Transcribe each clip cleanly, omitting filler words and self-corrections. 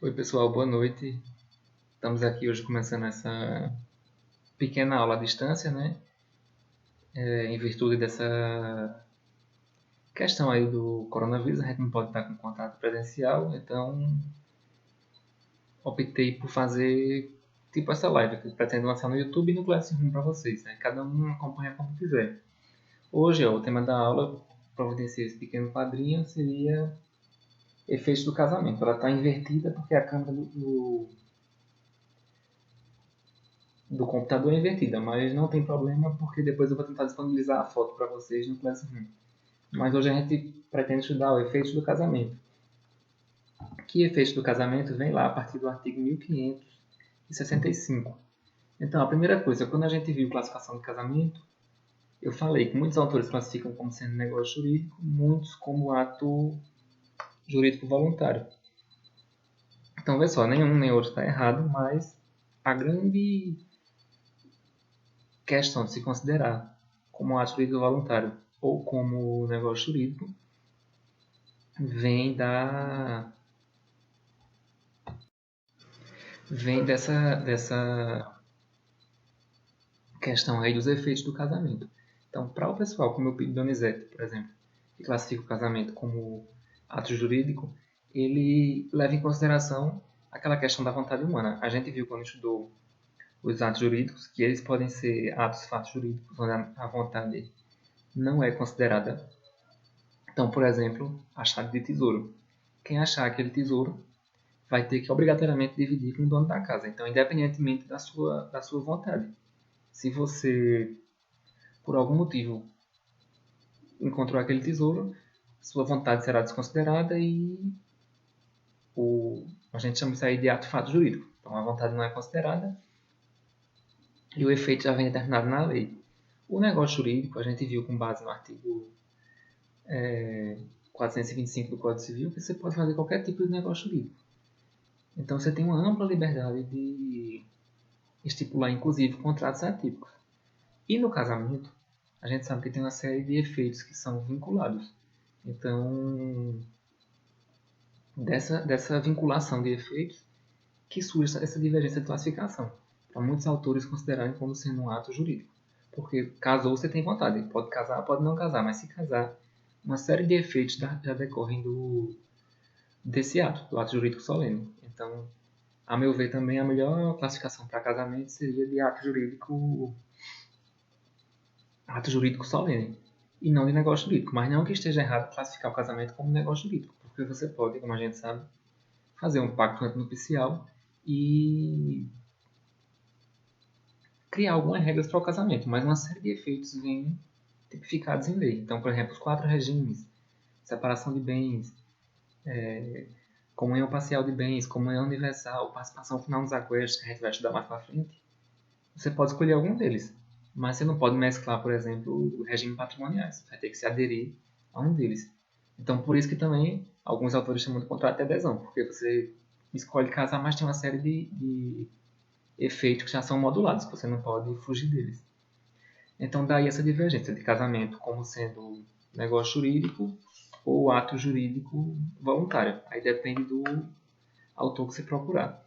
Oi, pessoal, boa noite. Estamos aqui hoje começando essa pequena aula à distância, né? Em virtude dessa questão aí do coronavírus, a gente não pode estar com contato presencial, então optei por fazer tipo essa live que eu pretendo lançar no YouTube e no Classroom para vocês, né? Cada um acompanha como quiser. Hoje, o tema da aula, providenciei esse pequeno quadrinho, seria efeitos do casamento. Ela está invertida porque a câmera do computador é invertida, mas não tem problema porque depois eu vou tentar disponibilizar a foto para vocês no Classroom. Mas hoje a gente pretende estudar o efeito do casamento. Que efeito do casamento vem lá a partir do artigo 1565. Então, a primeira coisa, quando a gente viu classificação de casamento, eu falei que muitos autores classificam como sendo negócio jurídico, muitos como ato jurídico voluntário. Então, vê só, nenhum nem outro está errado, mas a grande questão de se considerar como ato jurídico voluntário ou como negócio jurídico vem dessa questão aí dos efeitos do casamento. Então, para o pessoal como o Pete Donizete, por exemplo, que classifica o casamento como ato jurídico, ele leva em consideração aquela questão da vontade humana. A gente viu quando estudou os atos jurídicos que eles podem ser atos fatos jurídicos onde a vontade não é considerada. Então, por exemplo, a chave de tesouro. Quem achar aquele tesouro vai ter que obrigatoriamente dividir com o dono da casa. Então, independentemente da sua vontade. Se você, por algum motivo, encontrou aquele tesouro, sua vontade será desconsiderada e a gente chama isso aí de ato fato jurídico. Então, a vontade não é considerada e o efeito já vem determinado na lei. O negócio jurídico, a gente viu com base no artigo 425 do Código Civil, que você pode fazer qualquer tipo de negócio jurídico. Então, você tem uma ampla liberdade de estipular, inclusive, contratos atípicos. E no casamento, a gente sabe que tem uma série de efeitos que são vinculados. Então, dessa vinculação de efeitos que surge essa divergência de classificação, para muitos autores considerarem como sendo um ato jurídico. Porque casou, você tem vontade. Pode casar, pode não casar, mas se casar, uma série de efeitos já decorrem desse ato, do ato jurídico solene. Então, a meu ver também, a melhor classificação para casamento seria de ato jurídico solene, e não de negócio jurídico. Mas não que esteja errado classificar o casamento como negócio jurídico, porque você pode, como a gente sabe, fazer um pacto antinupcial e criar algumas regras para o casamento, mas uma série de efeitos vêm tipificados em lei. Então, por exemplo, os 4 regimes, separação de bens, comunhão parcial de bens, comunhão universal, participação final nos aquestos, que a gente vai estudar mais para frente, você pode escolher algum deles. Mas você não pode mesclar, por exemplo, o regime patrimoniais. Você vai ter que se aderir a um deles. Então, por isso que também alguns autores chamam de contrato de adesão, porque você escolhe casar, mas tem uma série de efeitos que já são modulados, que você não pode fugir deles. Então, daí essa divergência de casamento como sendo negócio jurídico ou ato jurídico voluntário. Aí depende do autor que você procurar.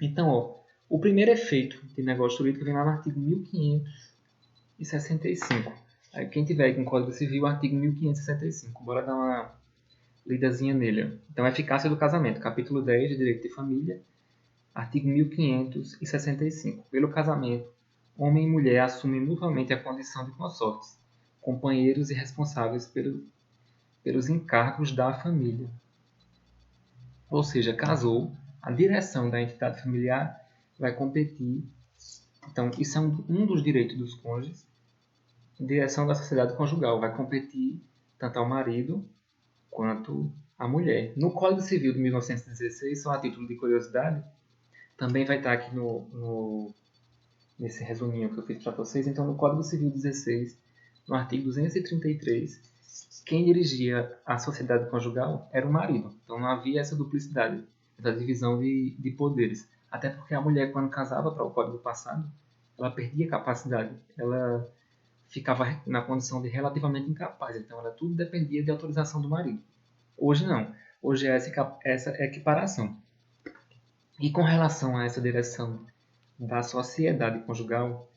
Então, o primeiro efeito de negócio jurídico vem lá no artigo 1565. Aí, quem tiver aí com o Código Civil, artigo 1565. Bora dar uma lidazinha nele. Então, eficácia do casamento, capítulo 10 de Direito de Família, artigo 1565. Pelo casamento, homem e mulher assumem mutuamente a condição de consortes, companheiros e responsáveis pelos encargos da família. Ou seja, casou, a direção da entidade familiar vai competir. Então, isso é um dos direitos dos cônjuges. A direção da sociedade conjugal vai competir tanto ao marido quanto à mulher. No Código Civil de 1916, só a título de curiosidade, também vai estar aqui nesse resuminho que eu fiz para vocês. Então, no Código Civil 16, no artigo 233, quem dirigia a sociedade conjugal era o marido. Então, não havia essa duplicidade, essa divisão de poderes. Até porque a mulher, quando casava para o Código passado, ela perdia capacidade. Ela ficava na condição de relativamente incapaz. Então, ela tudo dependia de autorização do marido. Hoje, não. hoje é essa equiparação. E com relação a essa direção da sociedade conjugal,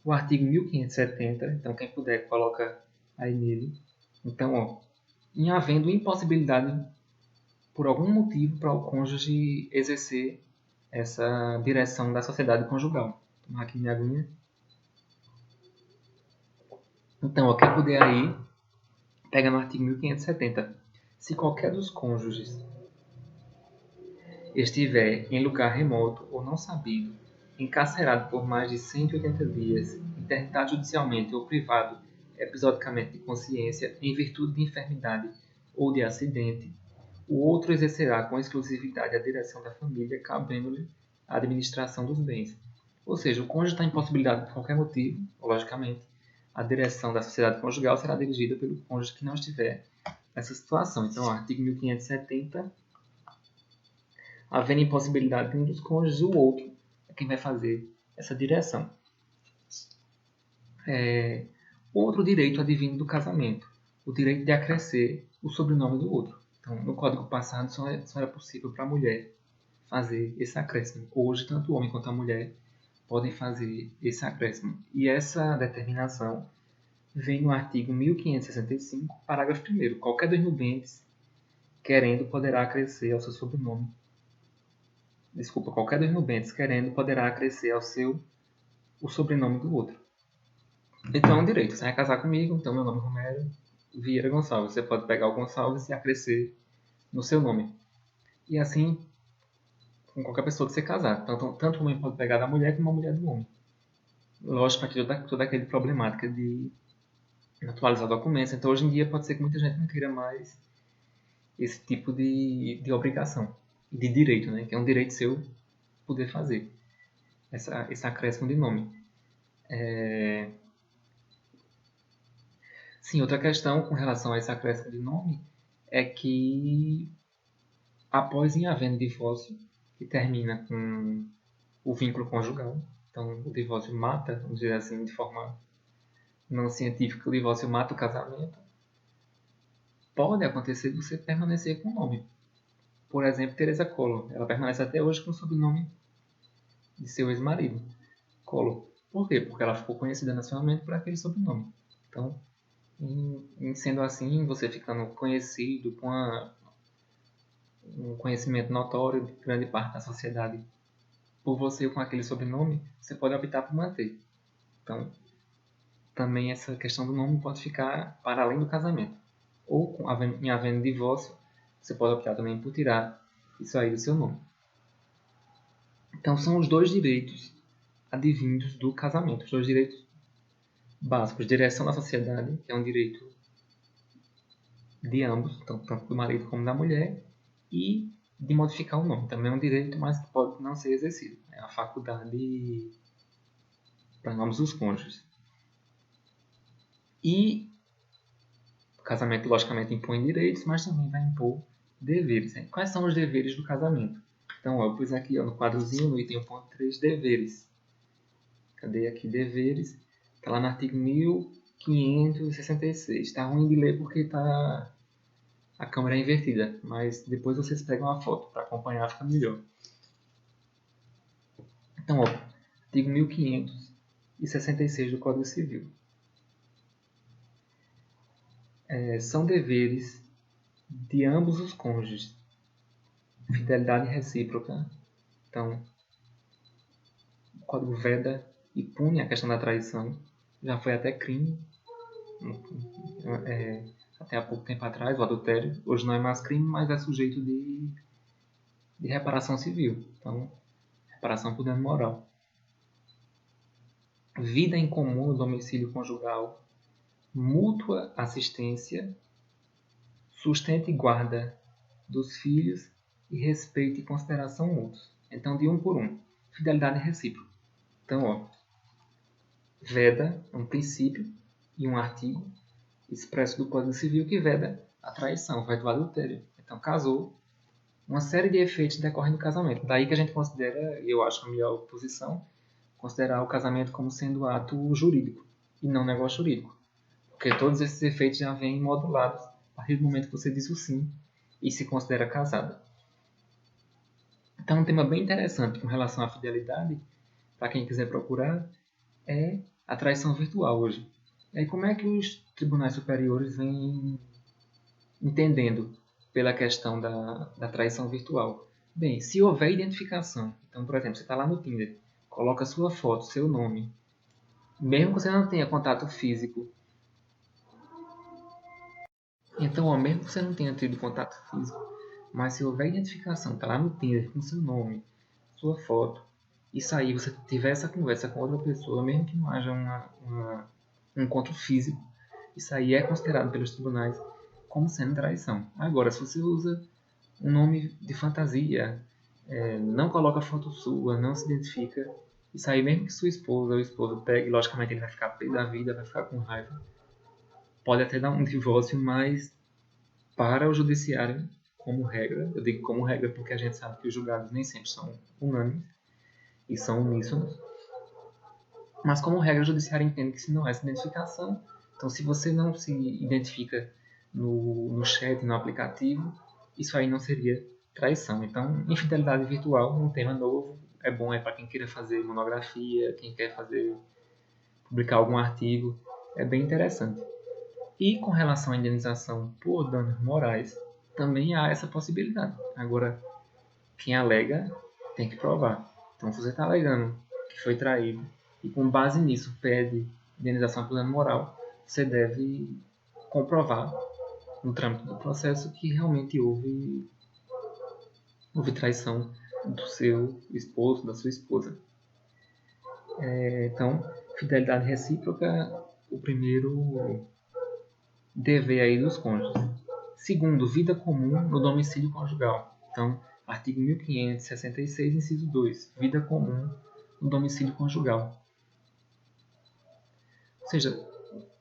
o artigo 1570, então quem puder coloca aí nele. Então, em havendo impossibilidade por algum motivo para o cônjuge exercer essa direção da sociedade conjugal. Vou tomar aqui minha aguinha. Então, quem puder aí, pega no artigo 1570. Se qualquer dos cônjuges estiver em lugar remoto ou não sabido, encarcerado por mais de 180 dias, interditado judicialmente ou privado episodicamente de consciência em virtude de enfermidade ou de acidente, o outro exercerá com exclusividade a direção da família, cabendo-lhe a administração dos bens. Ou seja, o cônjuge está em possibilidade por qualquer motivo, logicamente, a direção da sociedade conjugal será dirigida pelo cônjuge que não estiver nessa situação. Então, artigo 1570, havendo impossibilidade de um dos cônjuges, o outro é quem vai fazer essa direção. Outro direito advindo do casamento, o direito de acrescer o sobrenome do outro. Então, no Código passado, só era possível para a mulher fazer esse acréscimo. Hoje, tanto o homem quanto a mulher podem fazer esse acréscimo. E essa determinação vem no artigo 1565, parágrafo 1º. Qualquer dos nubentes, querendo, poderá acrescer ao seu sobrenome. Qualquer dos nubentes, querendo, poderá acrescer o sobrenome do outro. Então, é um direito. Você vai casar comigo, então meu nome é Romero Vieira Gonçalves. Você pode pegar o Gonçalves e acrescer no seu nome. E assim, com qualquer pessoa que você casar. Tanto o homem pode pegar da mulher como a mulher do homem. Lógico, para toda aquela problemática de atualizar documentos. Então, hoje em dia, pode ser que muita gente não queira mais esse tipo de obrigação. De direito, né? Que é um direito seu poder fazer. Esse acréscimo de nome. Sim, outra questão com relação a esse acréscimo de nome é que, após em havendo divórcio, que termina com o vínculo conjugal, então o divórcio mata, vamos dizer assim, de forma não científica, o divórcio mata o casamento, pode acontecer de você permanecer com o nome. Por exemplo, Teresa Collor, ela permanece até hoje com o sobrenome de seu ex-marido, Collor. Por quê? Porque ela ficou conhecida nacionalmente por aquele sobrenome. Então, em sendo assim, você ficando conhecido com um conhecimento notório de grande parte da sociedade por você com aquele sobrenome, você pode optar por manter. Então, também essa questão do nome pode ficar para além do casamento. Ou, em havendo divórcio, você pode optar também por tirar isso aí do seu nome. Então, são os dois direitos advindos do casamento, os dois direitos básicos. Direção da sociedade, que é um direito de ambos, tanto do marido como da mulher, e de modificar o nome. Também é um direito, mas que pode não ser exercido. É a faculdade para ambos os cônjuges. E o casamento, logicamente, impõe direitos, mas também vai impor deveres. Né? Quais são os deveres do casamento? Então, eu pus aqui no quadrozinho, no item 1.3, deveres. Cadê aqui deveres? Está lá no artigo 1566. Está ruim de ler porque a câmera é invertida, mas depois vocês pegam a foto para acompanhar, fica melhor. Então, artigo 1566 do Código Civil. São deveres de ambos os cônjuges. Fidelidade recíproca. Então, o Código veda e pune a questão da traição. Já foi até crime. Até há pouco tempo atrás, o adultério. Hoje não é mais crime, mas é sujeito de reparação civil. Então, reparação por dano moral. Vida em comum no domicílio conjugal. Mútua assistência. Sustento e guarda dos filhos e respeito e consideração mútuos. Então, de um por um. Fidelidade recíproca. Então, veda é um princípio e um artigo expresso do Código Civil que veda a traição, veda o adultério. Então, casou, uma série de efeitos decorrem do casamento. Daí que a gente considera, e eu acho a melhor posição, considerar o casamento como sendo ato jurídico e não negócio jurídico. Porque todos esses efeitos já vêm modulados a partir do momento que você diz o sim e se considera casada. Então, um tema bem interessante com relação à fidelidade, para quem quiser procurar, é a traição virtual hoje. E como é que os tribunais superiores vêm entendendo pela questão da traição virtual? Bem, se houver identificação, então, por exemplo, você está lá no Tinder, coloca sua foto, seu nome, mesmo que você não tenha contato físico, então, ó, mesmo que você não tenha tido contato físico, mas se houver identificação, está lá no Tinder com seu nome, sua foto, isso aí você tiver essa conversa com outra pessoa, mesmo que não haja um encontro físico, isso aí é considerado pelos tribunais como sendo traição. Agora, se você usa um nome de fantasia, não coloca foto sua, não se identifica, isso aí mesmo que sua esposa ou esposo pegue, logicamente ele vai ficar pé da vida, vai ficar com raiva, pode até dar um divórcio, mas para o judiciário, como regra, eu digo como regra porque a gente sabe que os julgados nem sempre são unânimes e são uníssonos, mas como regra o judiciário entende que se não há essa identificação, então se você não se identifica no chat, no aplicativo, isso aí não seria traição. Então, infidelidade virtual é um tema novo, é bom para quem queira fazer monografia, quem quer publicar algum artigo, é bem interessante. E com relação à indenização por danos morais, também há essa possibilidade. Agora, quem alega tem que provar. Então, se você está alegando que foi traído e com base nisso pede indenização por dano moral, você deve comprovar no trâmite do processo que realmente houve traição do seu esposo, da sua esposa. Então, fidelidade recíproca, o primeiro dever aí dos cônjuges. Segundo, vida comum no domicílio conjugal. Então, artigo 1566, inciso 2, vida comum no domicílio conjugal. Ou seja,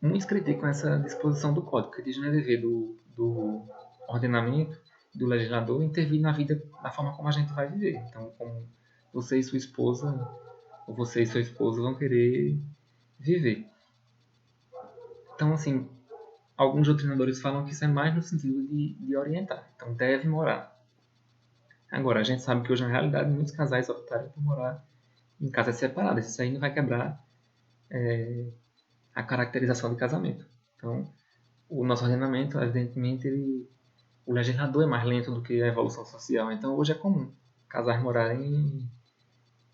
muitos criticam essa disposição do Código, que diz que não é dever do ordenamento, do legislador, intervir na vida da forma como a gente vai viver. Então, como você e sua esposa, ou você e sua esposa vão querer viver. Então, assim, alguns doutrinadores falam que isso é mais no sentido de orientar. Então, deve morar. Agora, a gente sabe que hoje, na realidade, muitos casais optaram por morar em casas separadas. Isso aí não vai quebrar a caracterização de casamento. Então, o nosso ordenamento, evidentemente, o legislador é mais lento do que a evolução social. Então, hoje é comum casais morarem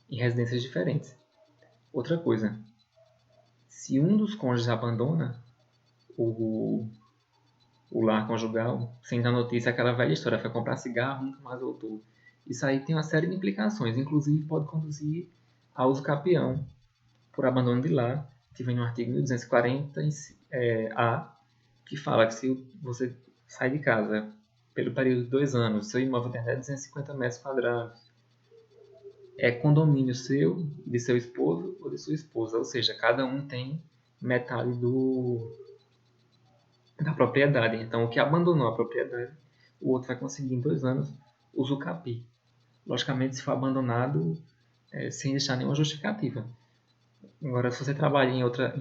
em residências diferentes. Outra coisa, se um dos cônjuges abandona o lar conjugal, sem dar notícia, aquela velha história, foi comprar cigarro, nunca mais voltou. Isso aí tem uma série de implicações, inclusive pode conduzir a uso capião por abandono de lar, que vem no artigo 1240-A, que fala que se você sai de casa pelo período de 2 anos, seu imóvel tem até 250 metros quadrados, é condomínio seu, de seu esposo ou de sua esposa, ou seja, cada um tem metade da propriedade. Então, o que abandonou a propriedade, o outro vai conseguir em 2 anos usucapi. Logicamente, se for abandonado, sem deixar nenhuma justificativa. Agora, se você trabalha em outra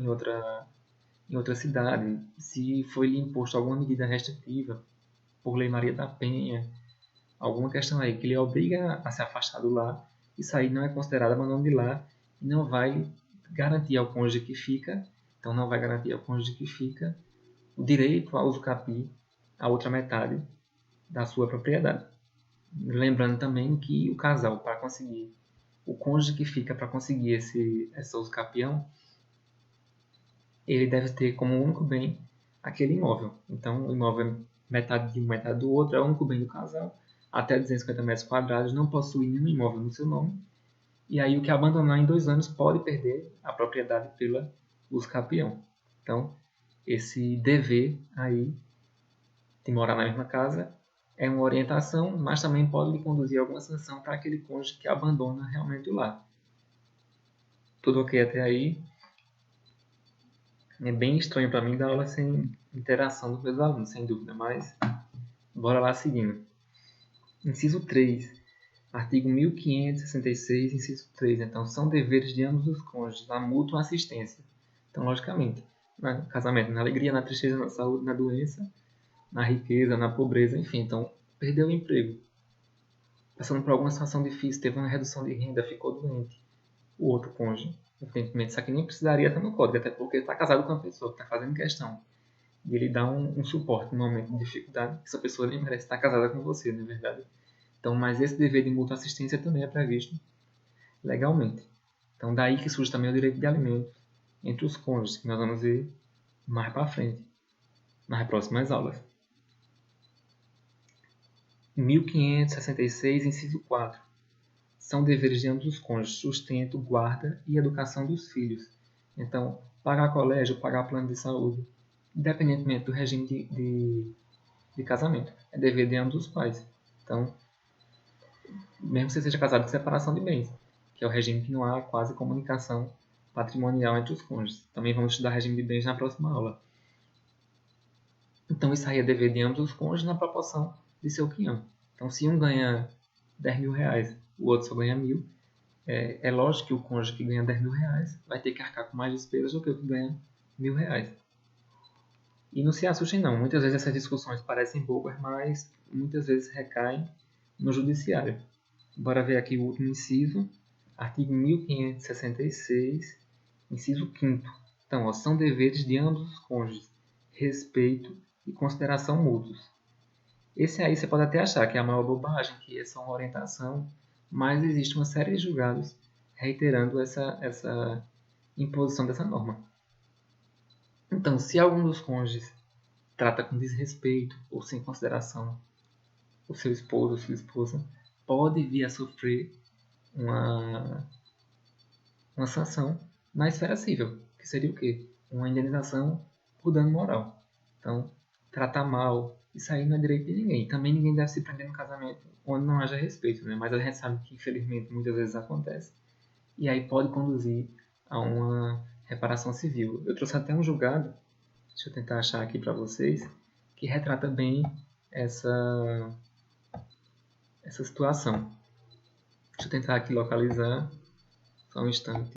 cidade, se foi lhe imposto alguma medida restritiva, por Lei Maria da Penha, alguma questão aí que lhe obriga a se afastar do lar, isso aí não é considerado abandono de lar e não vai garantir ao cônjuge que fica, então não vai garantir ao cônjuge que fica o direito ao usucapi, a outra metade da sua propriedade. Lembrando também que o casal, para conseguir, o cônjuge que fica para conseguir essa usucapião, ele deve ter como único bem aquele imóvel. Então, o imóvel é metade de um, metade do outro, é o único bem do casal, até 250 metros quadrados, não possui nenhum imóvel no seu nome, e aí o que abandonar em 2 anos pode perder a propriedade pela usucapião. Então, esse dever aí de morar na mesma casa é uma orientação, mas também pode lhe conduzir a alguma sanção para aquele cônjuge que abandona realmente o lar. Tudo ok até aí? É bem estranho para mim dar aula sem interação dos meus alunos, sem dúvida, mas bora lá seguindo. Inciso 3, artigo 1566, inciso 3. Então, são deveres de ambos os cônjuges a mútua assistência. Então, logicamente, no casamento, na alegria, na tristeza, na saúde, na doença, na riqueza, na pobreza, enfim. Então, perdeu o emprego, passando por alguma situação difícil, teve uma redução de renda, ficou doente, o outro cônjuge, evidentemente, isso aqui nem precisaria estar no código, até porque está casado com uma pessoa que está fazendo questão de lhe dar um suporte no momento de dificuldade. Essa pessoa nem merece estar casada com você, não é verdade? Então, mas esse dever de mútua assistência também é previsto legalmente. Então, daí que surge também o direito de alimentos entre os cônjuges, que nós vamos ver mais para frente, nas próximas aulas. 1566, inciso 4. São deveres de ambos os cônjuges, sustento, guarda e educação dos filhos. Então, pagar colégio, pagar plano de saúde, independentemente do regime de casamento. É dever de ambos os pais. Então, mesmo que você seja casado de separação de bens, que é o regime que não há quase comunicação patrimonial entre os cônjuges. Também vamos estudar regime de bens na próxima aula. Então, isso aí é dever de ambos os cônjuges na proporção de seu quinhão. Então, se um ganha 10 mil reais, o outro só ganha 1.000, é lógico que o cônjuge que ganha 10 mil reais vai ter que arcar com mais despesas do que o que ganha 1.000 reais. E não se assustem não, muitas vezes essas discussões parecem bobas, mas muitas vezes recaem no judiciário. Bora ver aqui o último inciso, artigo 1566, inciso 5º. Então, são deveres de ambos os cônjuges, respeito e consideração mútuos. Esse aí você pode até achar que é a maior bobagem, que é só uma orientação, mas existe uma série de julgados reiterando essa imposição dessa norma. Então, se algum dos cônjuges trata com desrespeito ou sem consideração o seu esposo ou sua esposa, pode vir a sofrer uma sanção na esfera civil, que seria o quê? Uma indenização por dano moral. Então, tratar mal, isso aí não é direito de ninguém. Também ninguém deve se prender no casamento onde não haja respeito, né? Mas a gente sabe que, infelizmente, muitas vezes acontece. E aí pode conduzir a uma reparação civil. Eu trouxe até um julgado, deixa eu tentar achar aqui para vocês, que retrata bem essa situação. Deixa eu tentar aqui localizar, só um instante.